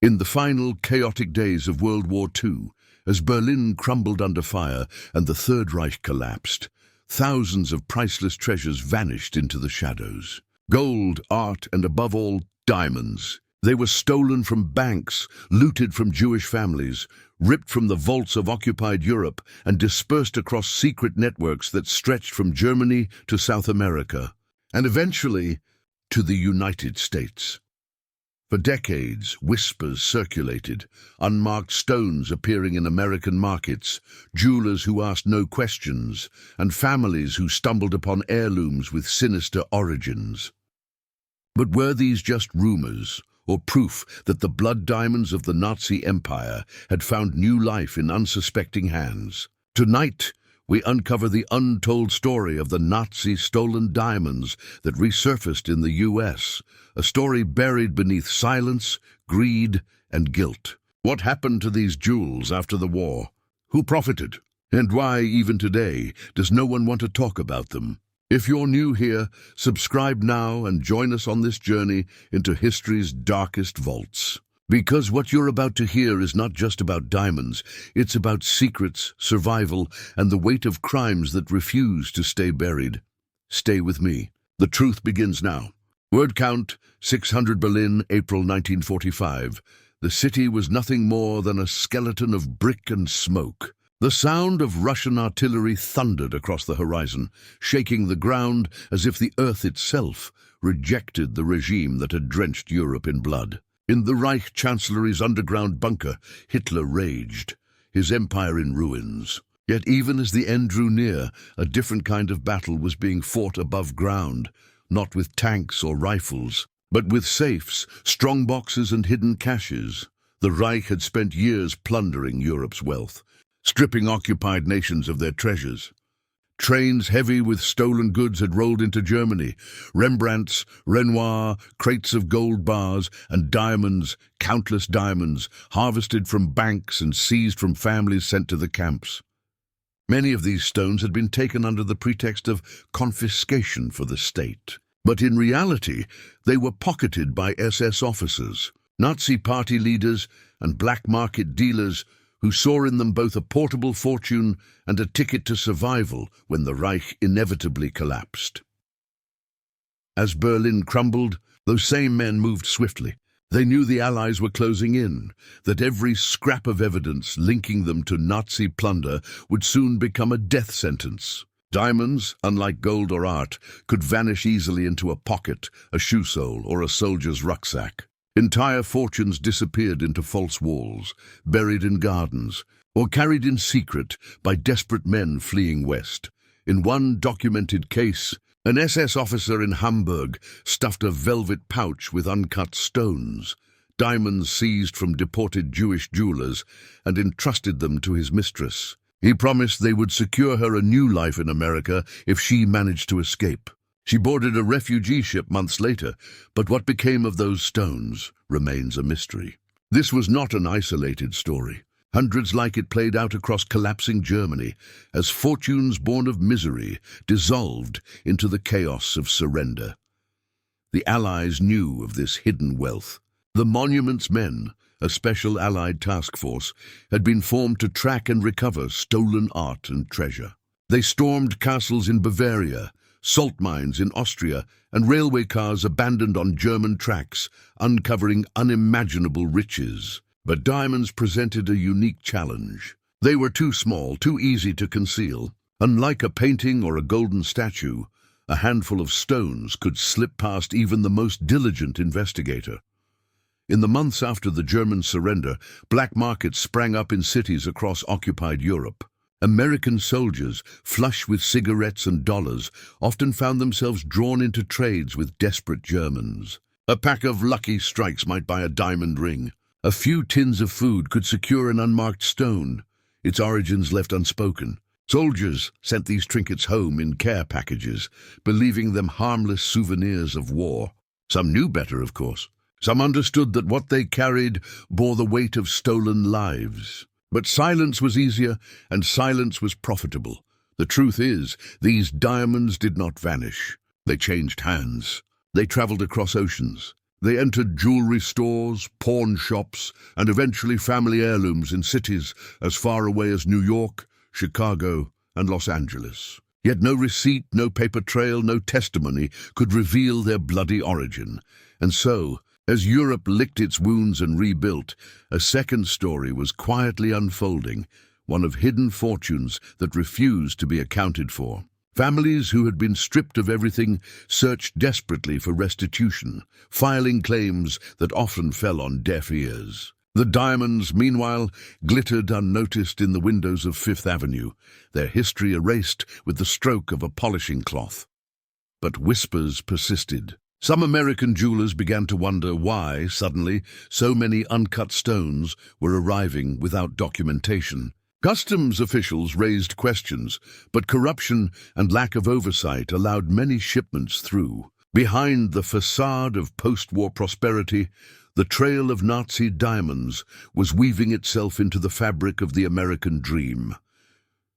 In the final chaotic days of World War II, as Berlin crumbled under fire and the Third Reich collapsed, thousands of priceless treasures vanished into the shadows. Gold, art, and above all, diamonds. They were stolen from banks, looted from Jewish families, ripped from the vaults of occupied Europe, and dispersed across secret networks that stretched from Germany to South America, and eventually to the United States. For decades, whispers circulated, unmarked stones appearing in American markets, jewelers who asked no questions, and families who stumbled upon heirlooms with sinister origins. But were these just rumors, or proof that the blood diamonds of the Nazi Empire had found new life in unsuspecting hands? Tonight, we uncover the untold story of the Nazi-stolen diamonds that resurfaced in the US, a story buried beneath silence, greed, and guilt. What happened to these jewels after the war? Who profited? And why, even today, does no one want to talk about them? If you're new here, subscribe now and join us on this journey into history's darkest vaults. Because what you're about to hear is not just about diamonds, it's about secrets, survival, and the weight of crimes that refuse to stay buried. Stay with me. The truth begins now. Word count, 600 Berlin, April 1945. The city was nothing more than a skeleton of brick and smoke. The sound of Russian artillery thundered across the horizon, shaking the ground as if the earth itself rejected the regime that had drenched Europe in blood. In the Reich Chancellery's underground bunker, Hitler raged, his empire in ruins. Yet even as the end drew near, a different kind of battle was being fought above ground, not with tanks or rifles, but with safes, strongboxes, and hidden caches. The Reich had spent years plundering Europe's wealth, stripping occupied nations of their treasures. Trains heavy with stolen goods had rolled into Germany. Rembrandts, Renoir, crates of gold bars, and diamonds, countless diamonds, harvested from banks and seized from families sent to the camps. Many of these stones had been taken under the pretext of confiscation for the state. But in reality, they were pocketed by SS officers, Nazi party leaders, and black market dealers who saw in them both a portable fortune and a ticket to survival when the Reich inevitably collapsed. As Berlin crumbled, those same men moved swiftly. They knew the Allies were closing in, that every scrap of evidence linking them to Nazi plunder would soon become a death sentence. Diamonds, unlike gold or art, could vanish easily into a pocket, a shoe sole, or a soldier's rucksack. Entire fortunes disappeared into false walls, buried in gardens, or carried in secret by desperate men fleeing west. In one documented case, an SS officer in Hamburg stuffed a velvet pouch with uncut stones, diamonds seized from deported Jewish jewelers, and entrusted them to his mistress. He promised they would secure her a new life in America if she managed to escape. She boarded a refugee ship months later, but what became of those stones remains a mystery. This was not an isolated story. Hundreds like it played out across collapsing Germany, as fortunes born of misery dissolved into the chaos of surrender. The Allies knew of this hidden wealth. The Monuments Men, a special Allied task force, had been formed to track and recover stolen art and treasure. They stormed castles in Bavaria, salt mines in Austria, and railway cars abandoned on German tracks, uncovering unimaginable riches. But diamonds presented a unique challenge. They were too small, too easy to conceal. Unlike a painting or a golden statue, a handful of stones could slip past even the most diligent investigator. In the months after the German surrender, black markets sprang up in cities across occupied Europe. American soldiers, flush with cigarettes and dollars, often found themselves drawn into trades with desperate Germans. A pack of lucky strikes might buy a diamond ring. A few tins of food could secure an unmarked stone, its origins left unspoken. Soldiers sent these trinkets home in care packages, believing them harmless souvenirs of war. Some knew better, of course. Some understood that what they carried bore the weight of stolen lives. But silence was easier, and silence was profitable. The truth is, these diamonds did not vanish. They changed hands. They traveled across oceans, They entered jewelry stores, pawn shops, and eventually family heirlooms in cities as far away as New York, Chicago, and Los Angeles. Yet no receipt, no paper trail, no testimony could reveal their bloody origin. And so, as Europe licked its wounds and rebuilt, a second story was quietly unfolding, one of hidden fortunes that refused to be accounted for. Families who had been stripped of everything searched desperately for restitution, filing claims that often fell on deaf ears. The diamonds, meanwhile, glittered unnoticed in the windows of Fifth Avenue, their history erased with the stroke of a polishing cloth. But whispers persisted. Some American jewelers began to wonder why, suddenly, so many uncut stones were arriving without documentation. Customs officials raised questions, but corruption and lack of oversight allowed many shipments through. Behind the facade of post-war prosperity, the trail of Nazi diamonds was weaving itself into the fabric of the American dream.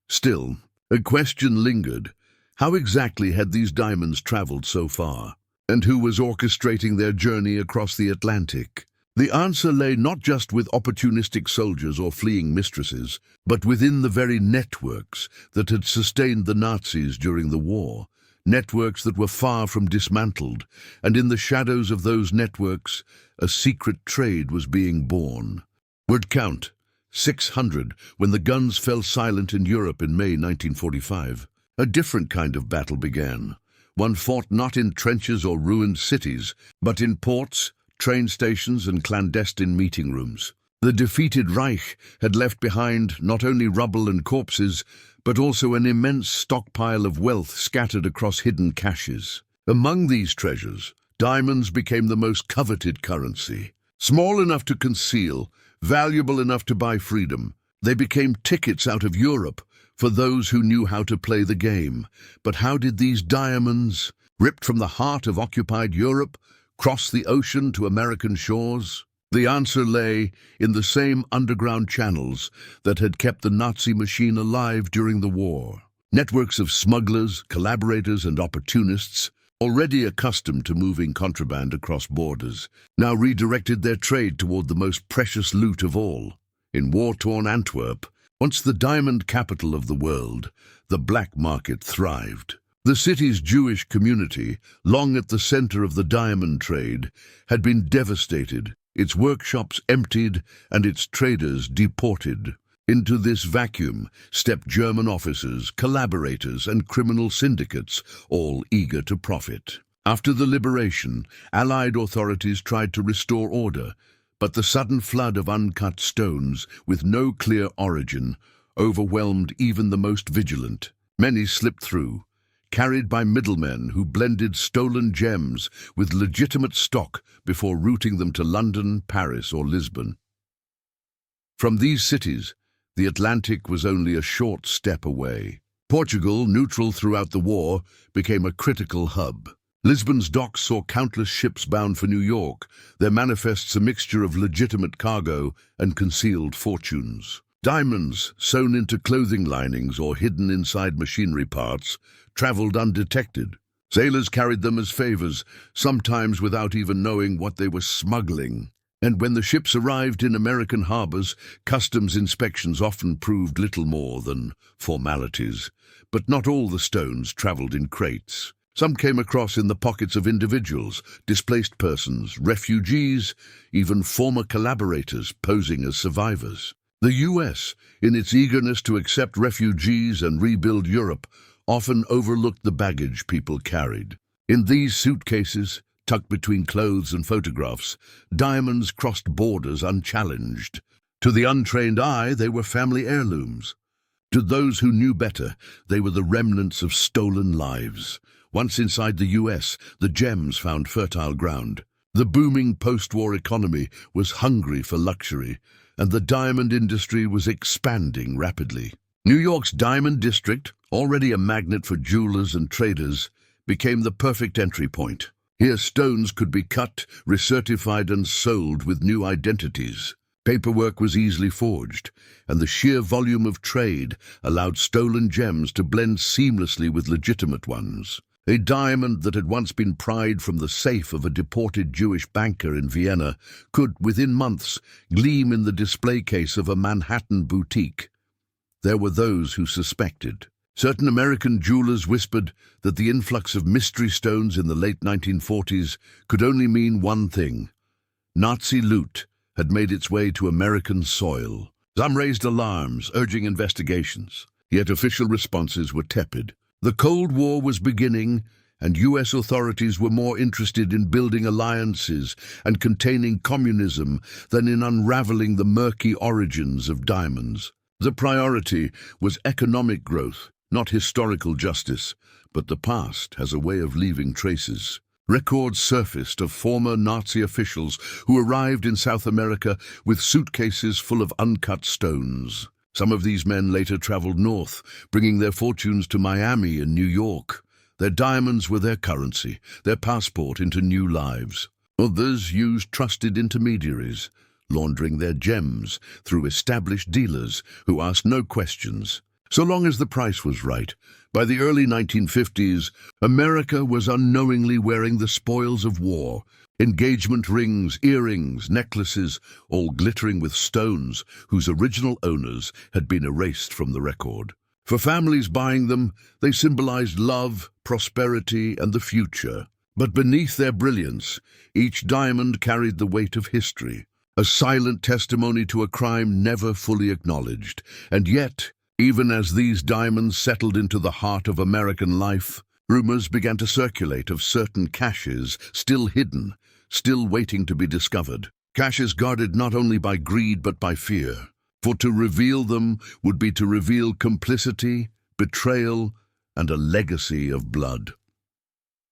Still, a question lingered. How exactly had these diamonds traveled so far? And who was orchestrating their journey across the Atlantic? The answer lay not just with opportunistic soldiers or fleeing mistresses, but within the very networks that had sustained the Nazis during the war. Networks that were far from dismantled, and in the shadows of those networks, a secret trade was being born. Word count, 600, when the guns fell silent in Europe in May 1945. A different kind of battle began. One fought not in trenches or ruined cities, but in ports, train stations, and clandestine meeting rooms. The defeated Reich had left behind not only rubble and corpses, but also an immense stockpile of wealth scattered across hidden caches. Among these treasures, diamonds became the most coveted currency. Small enough to conceal, valuable enough to buy freedom, they became tickets out of Europe for those who knew how to play the game. But how did these diamonds, ripped from the heart of occupied Europe, cross the ocean to American shores? The answer lay in the same underground channels that had kept the Nazi machine alive during the war. Networks of smugglers, collaborators, and opportunists, already accustomed to moving contraband across borders, now redirected their trade toward the most precious loot of all. In war-torn Antwerp, once the diamond capital of the world, the black market thrived. The city's Jewish community, long at the center of the diamond trade, had been devastated, its workshops emptied, and its traders deported. Into this vacuum stepped German officers, collaborators, and criminal syndicates, all eager to profit. After the liberation, Allied authorities tried to restore order, but the sudden flood of uncut stones, with no clear origin, overwhelmed even the most vigilant. Many slipped through, carried by middlemen who blended stolen gems with legitimate stock before routing them to London, Paris, or Lisbon. From these cities, the Atlantic was only a short step away. Portugal, neutral throughout the war, became a critical hub. Lisbon's docks saw countless ships bound for New York, their manifests a mixture of legitimate cargo and concealed fortunes. Diamonds, sewn into clothing linings or hidden inside machinery parts, traveled undetected. Sailors carried them as favors, sometimes without even knowing what they were smuggling. And when the ships arrived in American harbors, customs inspections often proved little more than formalities. But not all the stones traveled in crates. Some came across in the pockets of individuals, displaced persons, refugees, even former collaborators posing as survivors. The US, in its eagerness to accept refugees and rebuild Europe, often overlooked the baggage people carried. In these suitcases, tucked between clothes and photographs, diamonds crossed borders unchallenged. To the untrained eye, they were family heirlooms. To those who knew better, they were the remnants of stolen lives. Once inside the US, the gems found fertile ground. The booming post-war economy was hungry for luxury, and the diamond industry was expanding rapidly. New York's Diamond District, already a magnet for jewelers and traders, became the perfect entry point. Here stones could be cut, recertified, and sold with new identities. Paperwork was easily forged, and the sheer volume of trade allowed stolen gems to blend seamlessly with legitimate ones. A diamond that had once been pried from the safe of a deported Jewish banker in Vienna could, within months, gleam in the display case of a Manhattan boutique. There were those who suspected. Certain American jewelers whispered that the influx of mystery stones in the late 1940s could only mean one thing: Nazi loot had made its way to American soil. Some raised alarms, urging investigations, yet official responses were tepid. The Cold War was beginning, and U.S. authorities were more interested in building alliances and containing communism than in unraveling the murky origins of diamonds. The priority was economic growth, not historical justice, but the past has a way of leaving traces. Records surfaced of former Nazi officials who arrived in South America with suitcases full of uncut stones. Some of these men later traveled north, bringing their fortunes to Miami and New York. Their diamonds were their currency, their passport into new lives. Others used trusted intermediaries, laundering their gems through established dealers who asked no questions, so long as the price was right. By the early 1950s, America was unknowingly wearing the spoils of war: engagement rings, earrings, necklaces, all glittering with stones whose original owners had been erased from the record. For families buying them, they symbolized love, prosperity, and the future. But beneath their brilliance, each diamond carried the weight of history, a silent testimony to a crime never fully acknowledged. And yet, even as these diamonds settled into the heart of American life, rumors began to circulate of certain caches still hidden, still waiting to be discovered. Caches guarded not only by greed but by fear, for to reveal them would be to reveal complicity, betrayal, and a legacy of blood.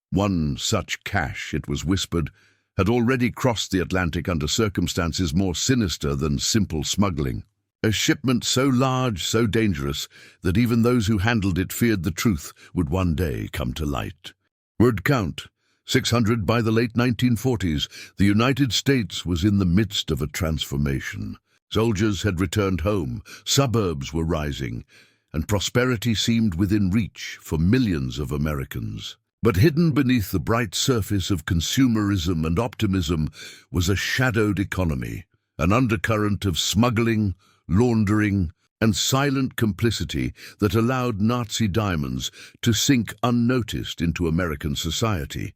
One such cache, it was whispered, had already crossed the Atlantic under circumstances more sinister than simple smuggling. A shipment so large, so dangerous, that even those who handled it feared the truth would one day come to light. Word count: 600 by the late 1940s. The United States was in the midst of a transformation. Soldiers had returned home, suburbs were rising, and prosperity seemed within reach for millions of Americans. But hidden beneath the bright surface of consumerism and optimism was a shadowed economy, an undercurrent of smuggling, laundering, and silent complicity that allowed Nazi diamonds to sink unnoticed into American society.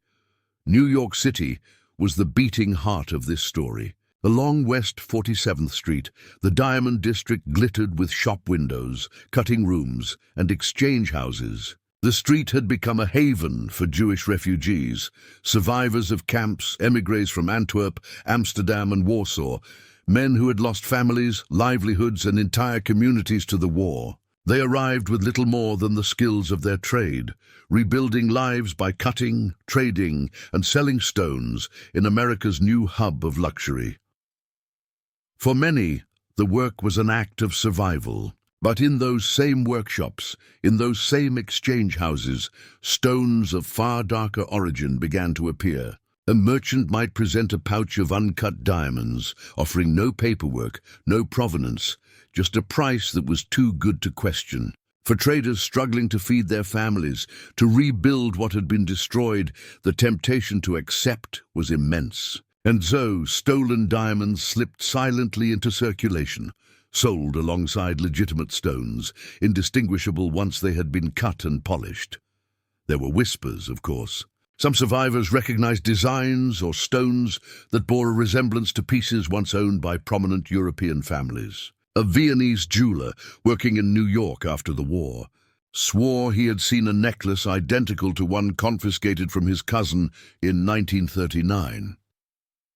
New York City was the beating heart of this story. Along West 47th Street, the Diamond District glittered with shop windows, cutting rooms, and exchange houses. The street had become a haven for Jewish refugees, survivors of camps, émigrés from Antwerp, Amsterdam, and Warsaw, men who had lost families, livelihoods, and entire communities to the war. They arrived with little more than the skills of their trade, rebuilding lives by cutting, trading, and selling stones in America's new hub of luxury. For many, the work was an act of survival. But in those same workshops, in those same exchange houses, stones of far darker origin began to appear. A merchant might present a pouch of uncut diamonds, offering no paperwork, no provenance, just a price that was too good to question. For traders struggling to feed their families, to rebuild what had been destroyed, the temptation to accept was immense. And so, stolen diamonds slipped silently into circulation, sold alongside legitimate stones, indistinguishable once they had been cut and polished. There were whispers, of course. Some survivors recognized designs or stones that bore a resemblance to pieces once owned by prominent European families. A Viennese jeweler, working in New York after the war, swore he had seen a necklace identical to one confiscated from his cousin in 1939.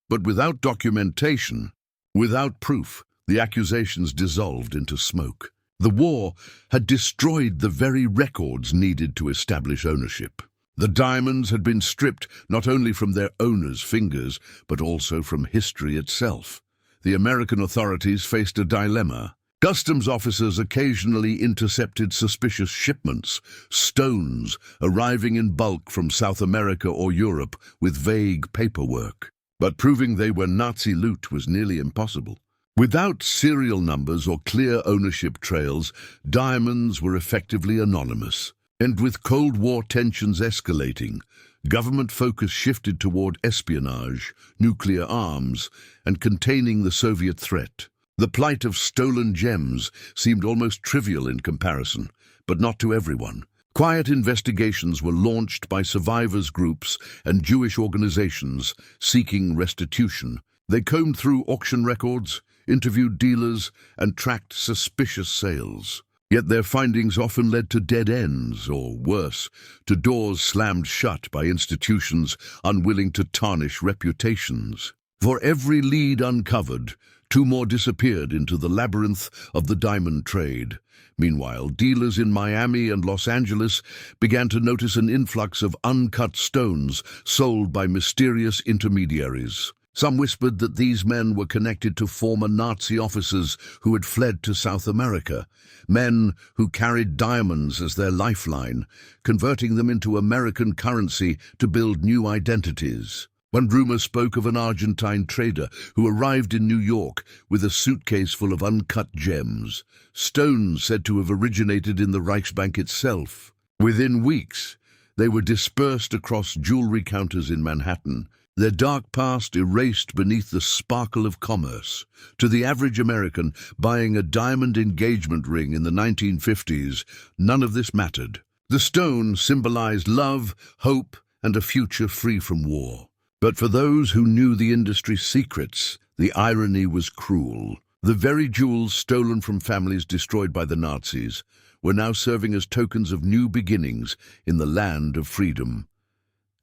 But without documentation, without proof, the accusations dissolved into smoke. The war had destroyed the very records needed to establish ownership. The diamonds had been stripped not only from their owners' fingers, but also from history itself. The American authorities faced a dilemma. Customs officers occasionally intercepted suspicious shipments, stones arriving in bulk from South America or Europe with vague paperwork. But proving they were Nazi loot was nearly impossible. Without serial numbers or clear ownership trails, diamonds were effectively anonymous. And with Cold War tensions escalating, government focus shifted toward espionage, nuclear arms, and containing the Soviet threat. The plight of stolen gems seemed almost trivial in comparison, but not to everyone. Quiet investigations were launched by survivors groups and Jewish organizations seeking restitution. They combed through auction records, interviewed dealers, and tracked suspicious sales. Yet their findings often led to dead ends, or worse, to doors slammed shut by institutions unwilling to tarnish reputations. For every lead uncovered, two more disappeared into the labyrinth of the diamond trade. Meanwhile, dealers in Miami and Los Angeles began to notice an influx of uncut stones sold by mysterious intermediaries. Some whispered that these men were connected to former Nazi officers who had fled to South America, men who carried diamonds as their lifeline, converting them into American currency to build new identities. One rumor spoke of an Argentine trader who arrived in New York with a suitcase full of uncut gems, stones said to have originated in the Reichsbank itself. Within weeks, they were dispersed across jewelry counters in Manhattan, their dark past erased beneath the sparkle of commerce. To the average American buying a diamond engagement ring in the 1950s, none of this mattered. The stone symbolized love, hope, and a future free from war. But for those who knew the industry's secrets, the irony was cruel. The very jewels stolen from families destroyed by the Nazis were now serving as tokens of new beginnings in the land of freedom.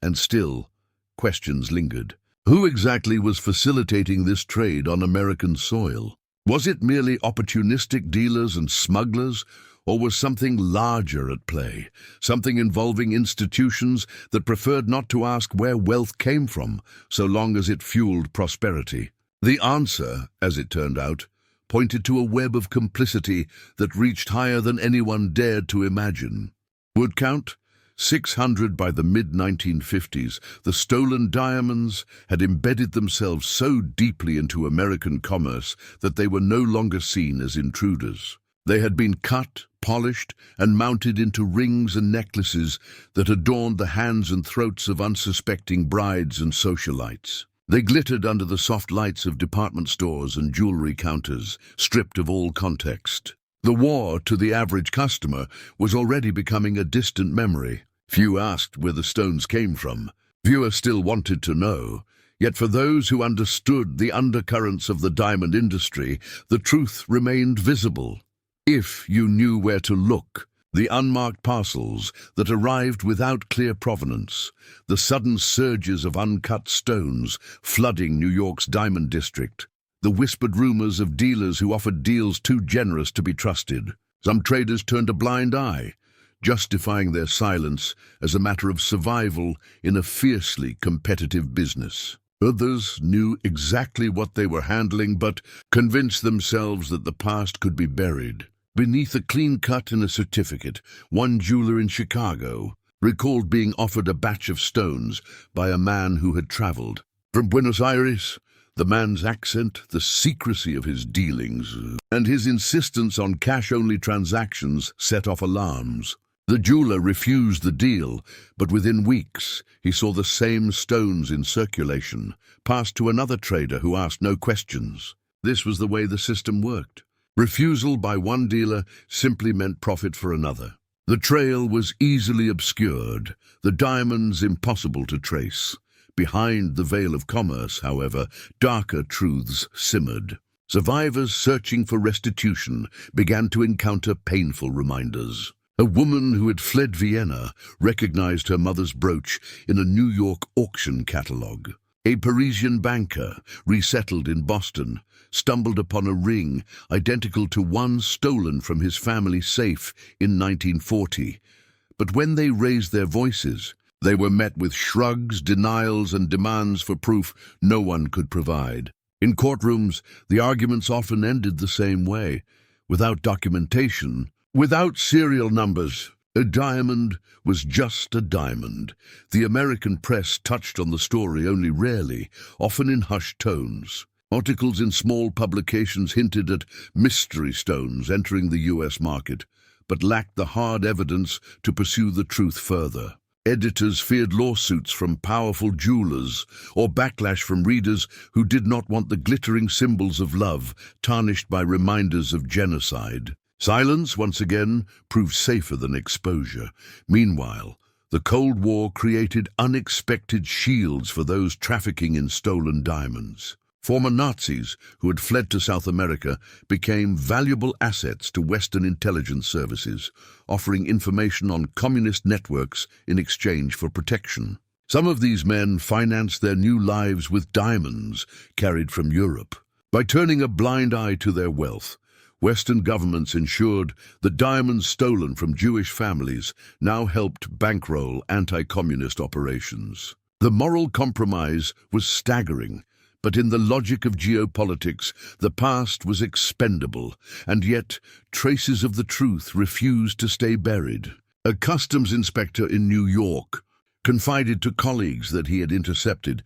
And still, questions lingered. Who exactly was facilitating this trade on American soil? Was it merely opportunistic dealers and smugglers, or was something larger at play, something involving institutions that preferred not to ask where wealth came from, so long as it fueled prosperity? The answer, as it turned out, pointed to a web of complicity that reached higher than anyone dared to imagine. Word count? 600 by the mid-1950s, the stolen diamonds had embedded themselves so deeply into American commerce that they were no longer seen as intruders. They had been cut, polished, and mounted into rings and necklaces that adorned the hands and throats of unsuspecting brides and socialites. They glittered under the soft lights of department stores and jewelry counters, stripped of all context. The war, to the average customer, was already becoming a distant memory. Few asked where the stones came from. Fewer still wanted to know. Yet for those who understood the undercurrents of the diamond industry, the truth remained visible. If you knew where to look, the unmarked parcels that arrived without clear provenance, the sudden surges of uncut stones flooding New York's diamond district, the whispered rumors of dealers who offered deals too generous to be trusted. Some traders turned a blind eye, justifying their silence as a matter of survival in a fiercely competitive business. Others knew exactly what they were handling, but convinced themselves that the past could be buried. Beneath a clean cut and a certificate, one jeweler in Chicago recalled being offered a batch of stones by a man who had traveled from Buenos Aires. The man's accent, the secrecy of his dealings, and his insistence on cash-only transactions set off alarms. The jeweler refused the deal, but within weeks he saw the same stones in circulation, passed to another trader who asked no questions. This was the way the system worked. Refusal by one dealer simply meant profit for another. The trail was easily obscured, the diamonds impossible to trace. Behind the veil of commerce, however, darker truths simmered. Survivors searching for restitution began to encounter painful reminders. A woman who had fled Vienna recognized her mother's brooch in a New York auction catalogue. A Parisian banker, resettled in Boston, stumbled upon a ring identical to one stolen from his family safe in 1940. But when they raised their voices, they were met with shrugs, denials, and demands for proof no one could provide. In courtrooms, the arguments often ended the same way. Without documentation, without serial numbers, a diamond was just a diamond. The American press touched on the story only rarely, often in hushed tones. Articles in small publications hinted at mystery stones entering the U.S. market, but lacked the hard evidence to pursue the truth further. Editors feared lawsuits from powerful jewelers or backlash from readers who did not want the glittering symbols of love tarnished by reminders of genocide. Silence, once again, proved safer than exposure. Meanwhile, the Cold War created unexpected shields for those trafficking in stolen diamonds. Former Nazis who had fled to South America became valuable assets to Western intelligence services, offering information on communist networks in exchange for protection. Some of these men financed their new lives with diamonds carried from Europe. By turning a blind eye to their wealth, Western governments ensured the diamonds stolen from Jewish families now helped bankroll anti-communist operations. The moral compromise was staggering, but in the logic of geopolitics, the past was expendable, and yet traces of the truth refused to stay buried. A customs inspector in New York confided to colleagues that he had intercepted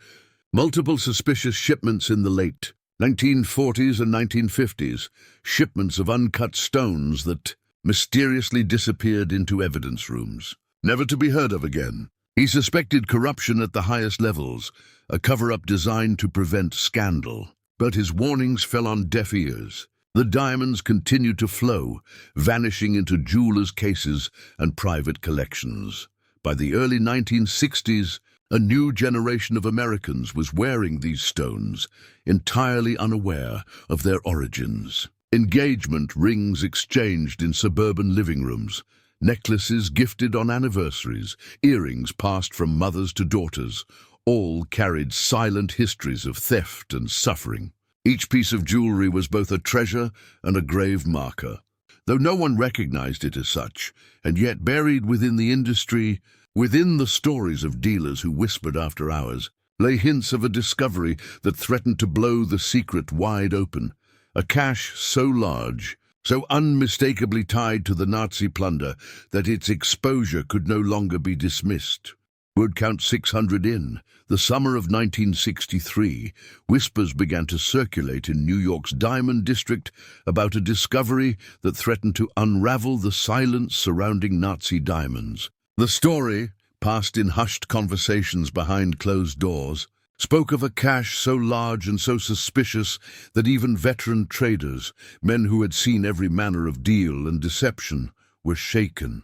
multiple suspicious shipments in the late 1940s and 1950s, shipments of uncut stones that mysteriously disappeared into evidence rooms, never to be heard of again. He suspected corruption at the highest levels, a cover-up designed to prevent scandal. But his warnings fell on deaf ears. The diamonds continued to flow, vanishing into jewelers' cases and private collections. By the early 1960s, a new generation of Americans was wearing these stones, entirely unaware of their origins. Engagement rings exchanged in suburban living rooms, necklaces gifted on anniversaries, earrings passed from mothers to daughters, all carried silent histories of theft and suffering. Each piece of jewelry was both a treasure and a grave marker, though no one recognized it as such, and yet buried within the industry, within the stories of dealers who whispered after hours, lay hints of a discovery that threatened to blow the secret wide open. A cache so large, so unmistakably tied to the Nazi plunder, that its exposure could no longer be dismissed. Word count 600 in. The summer of 1963, whispers began to circulate in New York's Diamond District about a discovery that threatened to unravel the silence surrounding Nazi diamonds. The story, passed in hushed conversations behind closed doors, spoke of a cache so large and so suspicious that even veteran traders, men who had seen every manner of deal and deception, were shaken.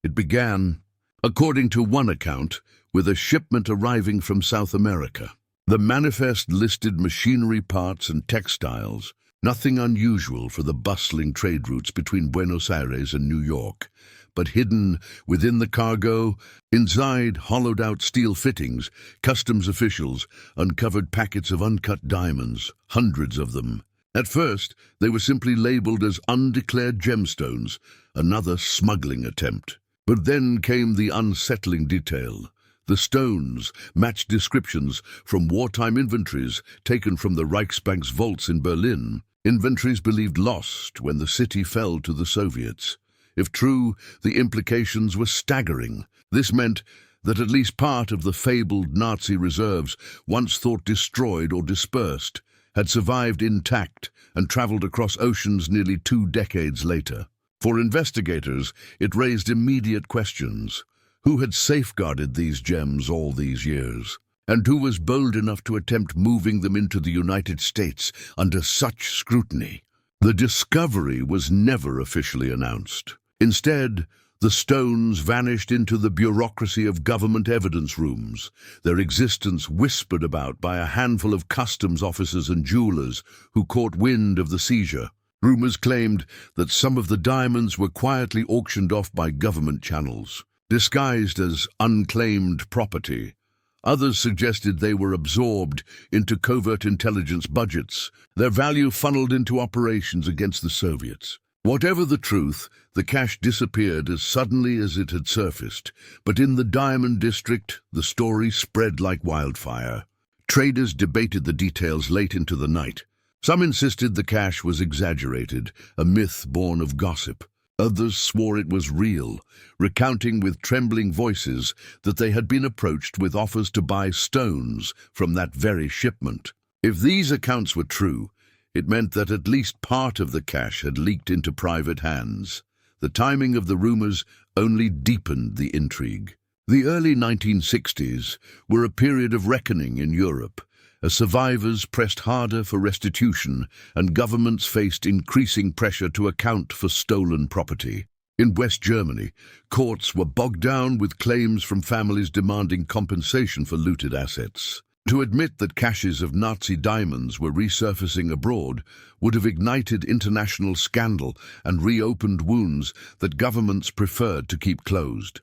It began, according to one account, with a shipment arriving from South America. The manifest listed machinery parts and textiles, nothing unusual for the bustling trade routes between Buenos Aires and New York. But hidden within the cargo, inside hollowed-out steel fittings, customs officials uncovered packets of uncut diamonds, hundreds of them. At first, they were simply labeled as undeclared gemstones, another smuggling attempt. But then came the unsettling detail. The stones matched descriptions from wartime inventories taken from the Reichsbank's vaults in Berlin, inventories believed lost when the city fell to the Soviets. If true, the implications were staggering. This meant that at least part of the fabled Nazi reserves, once thought destroyed or dispersed, had survived intact and traveled across oceans nearly 2 decades later. For investigators, it raised immediate questions. Who had safeguarded these gems all these years? And who was bold enough to attempt moving them into the United States under such scrutiny? The discovery was never officially announced. Instead, the stones vanished into the bureaucracy of government evidence rooms, their existence whispered about by a handful of customs officers and jewelers who caught wind of the seizure. Rumors claimed that some of the diamonds were quietly auctioned off by government channels, disguised as unclaimed property. Others suggested they were absorbed into covert intelligence budgets, their value funneled into operations against the Soviets. Whatever the truth, the cache disappeared as suddenly as it had surfaced, but in the Diamond District, the story spread like wildfire. Traders debated the details late into the night. Some insisted the cache was exaggerated, a myth born of gossip. Others swore it was real, recounting with trembling voices that they had been approached with offers to buy stones from that very shipment. If these accounts were true, it meant that at least part of the cache had leaked into private hands. The timing of the rumors only deepened the intrigue. The early 1960s were a period of reckoning in Europe, as survivors pressed harder for restitution and governments faced increasing pressure to account for stolen property. In West Germany, courts were bogged down with claims from families demanding compensation for looted assets. To admit that caches of Nazi diamonds were resurfacing abroad would have ignited international scandal and reopened wounds that governments preferred to keep closed.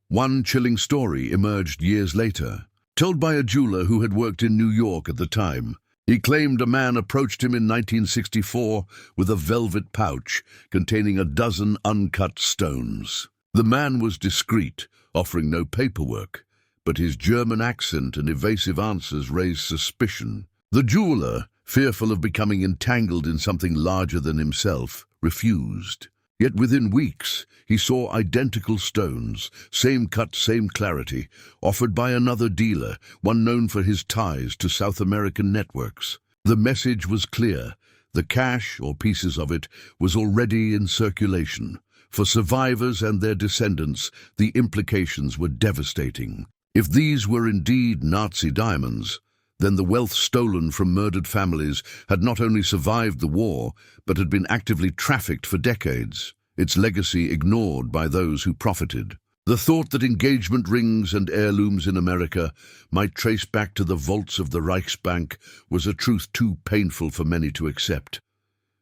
One chilling story emerged years later, told by a jeweler who had worked in New York at the time. He claimed a man approached him in 1964 with a velvet pouch containing a dozen uncut stones. The man was discreet, offering no paperwork, but his German accent and evasive answers raised suspicion. The jeweler, fearful of becoming entangled in something larger than himself, refused. Yet within weeks, he saw identical stones, same cut, same clarity, offered by another dealer, one known for his ties to South American networks. The message was clear. The cache, or pieces of it, was already in circulation. For survivors and their descendants, the implications were devastating. If these were indeed Nazi diamonds, then the wealth stolen from murdered families had not only survived the war, but had been actively trafficked for decades, its legacy ignored by those who profited. The thought that engagement rings and heirlooms in America might trace back to the vaults of the Reichsbank was a truth too painful for many to accept.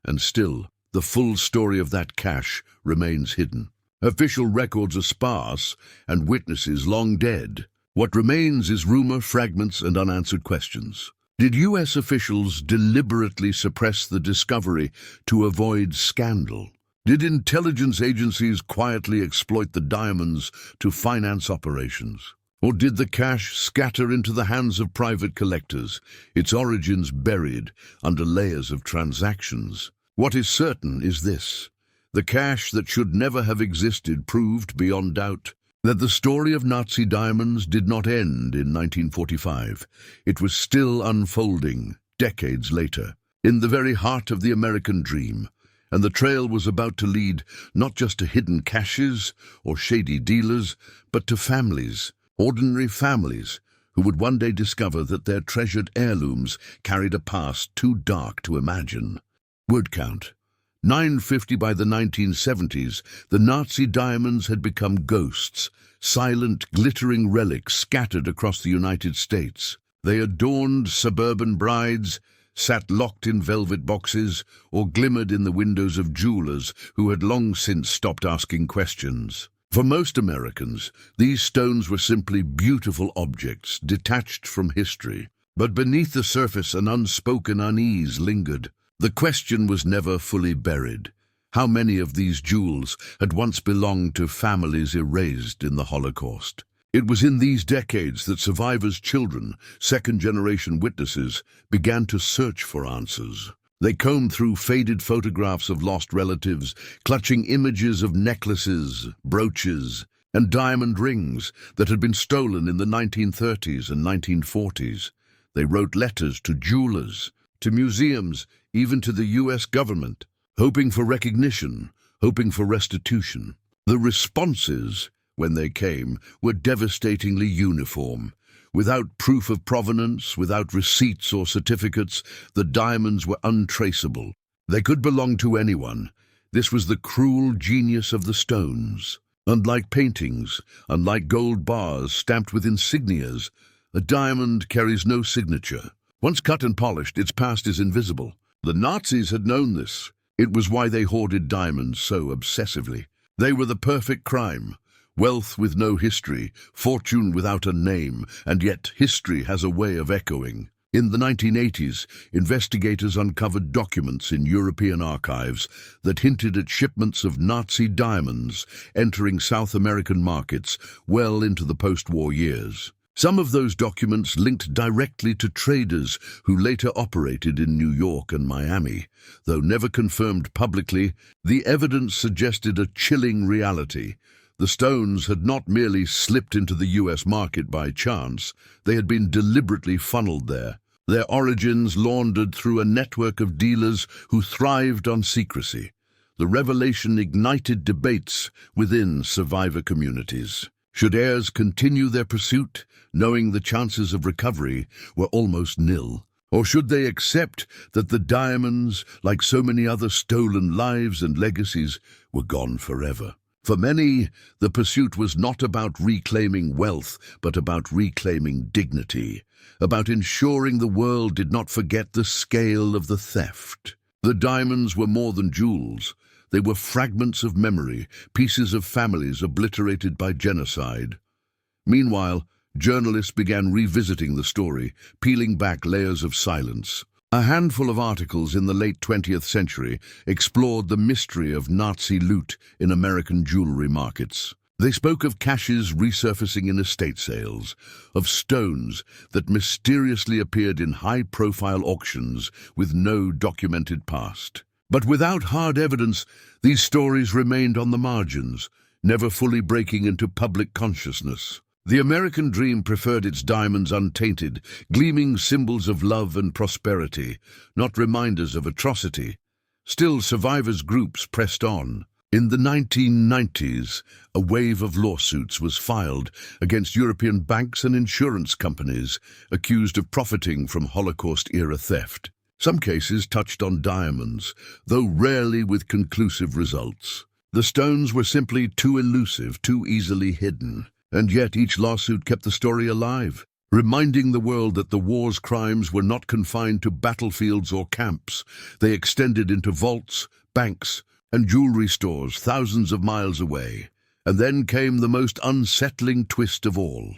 And still, the full story of that cache remains hidden. Official records are sparse and witnesses long dead. What remains is rumor, fragments, and unanswered questions. Did U.S. officials deliberately suppress the discovery to avoid scandal? Did intelligence agencies quietly exploit the diamonds to finance operations? Or did the cache scatter into the hands of private collectors, its origins buried under layers of transactions? What is certain is this: the cache that should never have existed proved beyond doubt that the story of Nazi diamonds did not end in 1945. It was still unfolding decades later, in the very heart of the American dream, and the trail was about to lead not just to hidden caches or shady dealers, but to families, ordinary families, who would one day discover that their treasured heirlooms carried a past too dark to imagine. Word count: 950. By the 1970s, the Nazi diamonds had become ghosts, silent, glittering relics scattered across the United States. They adorned suburban brides, sat locked in velvet boxes, or glimmered in the windows of jewelers who had long since stopped asking questions. For most Americans, these stones were simply beautiful objects detached from history. But beneath the surface, an unspoken unease lingered. The question was never fully buried. How many of these jewels had once belonged to families erased in the Holocaust? It was in these decades that survivors' children, second-generation witnesses, began to search for answers. They combed through faded photographs of lost relatives, clutching images of necklaces, brooches, and diamond rings that had been stolen in the 1930s and 1940s. They wrote letters to jewelers, to museums, even to the U.S. government, hoping for recognition, hoping for restitution. The responses, when they came, were devastatingly uniform. Without proof of provenance, without receipts or certificates, the diamonds were untraceable. They could belong to anyone. This was the cruel genius of the stones. Unlike paintings, unlike gold bars stamped with insignias, a diamond carries no signature. Once cut and polished, its past is invisible. The Nazis had known this. It was why they hoarded diamonds so obsessively. They were the perfect crime. Wealth with no history, fortune without a name, and yet history has a way of echoing. In the 1980s, investigators uncovered documents in European archives that hinted at shipments of Nazi diamonds entering South American markets well into the post-war years. Some of those documents linked directly to traders who later operated in New York and Miami. Though never confirmed publicly, the evidence suggested a chilling reality. The stones had not merely slipped into the U.S. market by chance, they had been deliberately funneled there. Their origins laundered through a network of dealers who thrived on secrecy. The revelation ignited debates within survivor communities. Should heirs continue their pursuit, knowing the chances of recovery were almost nil? Or should they accept that the diamonds, like so many other stolen lives and legacies, were gone forever? For many, the pursuit was not about reclaiming wealth, but about reclaiming dignity, about ensuring the world did not forget the scale of the theft. The diamonds were more than jewels. They were fragments of memory, pieces of families obliterated by genocide. Meanwhile, journalists began revisiting the story, peeling back layers of silence. A handful of articles in the late 20th century explored the mystery of Nazi loot in American jewelry markets. They spoke of caches resurfacing in estate sales, of stones that mysteriously appeared in high-profile auctions with no documented past. But without hard evidence, these stories remained on the margins, never fully breaking into public consciousness. The American dream preferred its diamonds untainted, gleaming symbols of love and prosperity, not reminders of atrocity. Still, survivors' groups pressed on. In the 1990s, a wave of lawsuits was filed against European banks and insurance companies accused of profiting from Holocaust-era theft. Some cases touched on diamonds, though rarely with conclusive results. The stones were simply too elusive, too easily hidden. And yet each lawsuit kept the story alive, reminding the world that the war's crimes were not confined to battlefields or camps. They extended into vaults, banks, and jewelry stores thousands of miles away. And then came the most unsettling twist of all.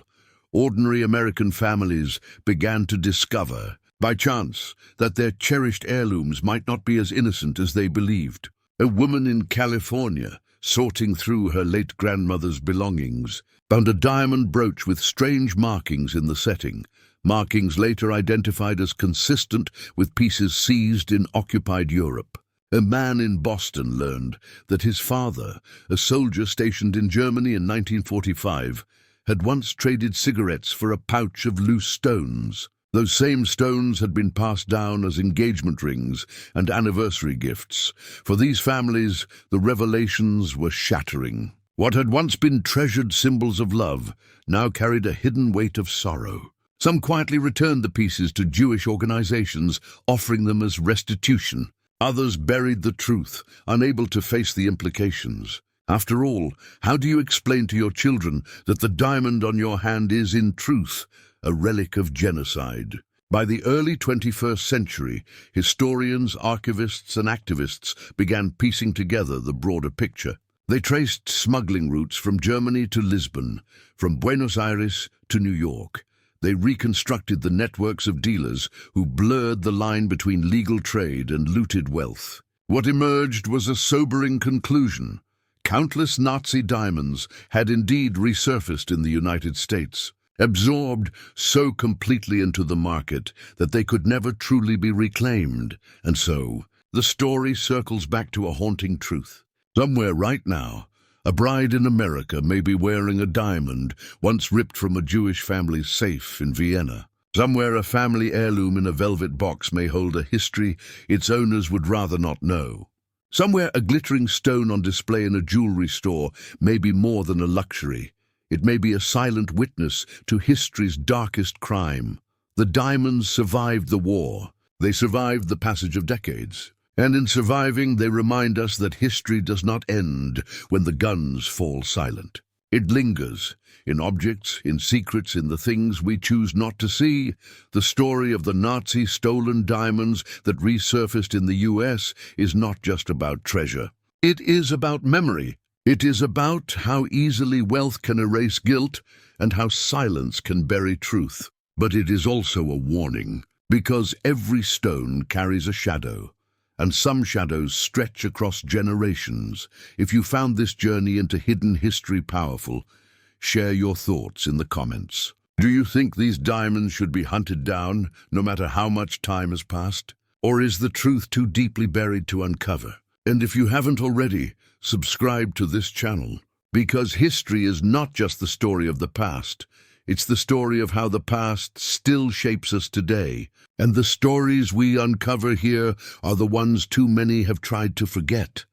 Ordinary American families began to discover, by chance, that their cherished heirlooms might not be as innocent as they believed. A woman in California, sorting through her late grandmother's belongings, found a diamond brooch with strange markings in the setting, markings later identified as consistent with pieces seized in occupied Europe. A man in Boston learned that his father, a soldier stationed in Germany in 1945, had once traded cigarettes for a pouch of loose stones. Those same stones had been passed down as engagement rings and anniversary gifts. For these families, the revelations were shattering. What had once been treasured symbols of love now carried a hidden weight of sorrow. Some quietly returned the pieces to Jewish organizations, offering them as restitution. Others buried the truth, unable to face the implications. After all, how do you explain to your children that the diamond on your hand is, in truth, a relic of genocide? By the early 21st century, historians, archivists, and activists began piecing together the broader picture. They traced smuggling routes from Germany to Lisbon, from Buenos Aires to New York. They reconstructed the networks of dealers who blurred the line between legal trade and looted wealth. What emerged was a sobering conclusion. Countless Nazi diamonds had indeed resurfaced in the United States, absorbed so completely into the market that they could never truly be reclaimed. And so, the story circles back to a haunting truth. Somewhere right now, a bride in America may be wearing a diamond once ripped from a Jewish family's safe in Vienna. Somewhere a family heirloom in a velvet box may hold a history its owners would rather not know. Somewhere a glittering stone on display in a jewelry store may be more than a luxury. It may be a silent witness to history's darkest crime. The diamonds survived the war. They survived the passage of decades. And in surviving, they remind us that history does not end when the guns fall silent. It lingers, in objects, in secrets, in the things we choose not to see. The story of the Nazi stolen diamonds that resurfaced in the US is not just about treasure. It is about memory. It is about how easily wealth can erase guilt and how silence can bury truth. But it is also a warning, because every stone carries a shadow. And some shadows stretch across generations. If you found this journey into hidden history powerful, share your thoughts in the comments. Do you think these diamonds should be hunted down, no matter how much time has passed? Or is the truth too deeply buried to uncover? And if you haven't already, subscribe to this channel. Because history is not just the story of the past. It's the story of how the past still shapes us today. And the stories we uncover here are the ones too many have tried to forget.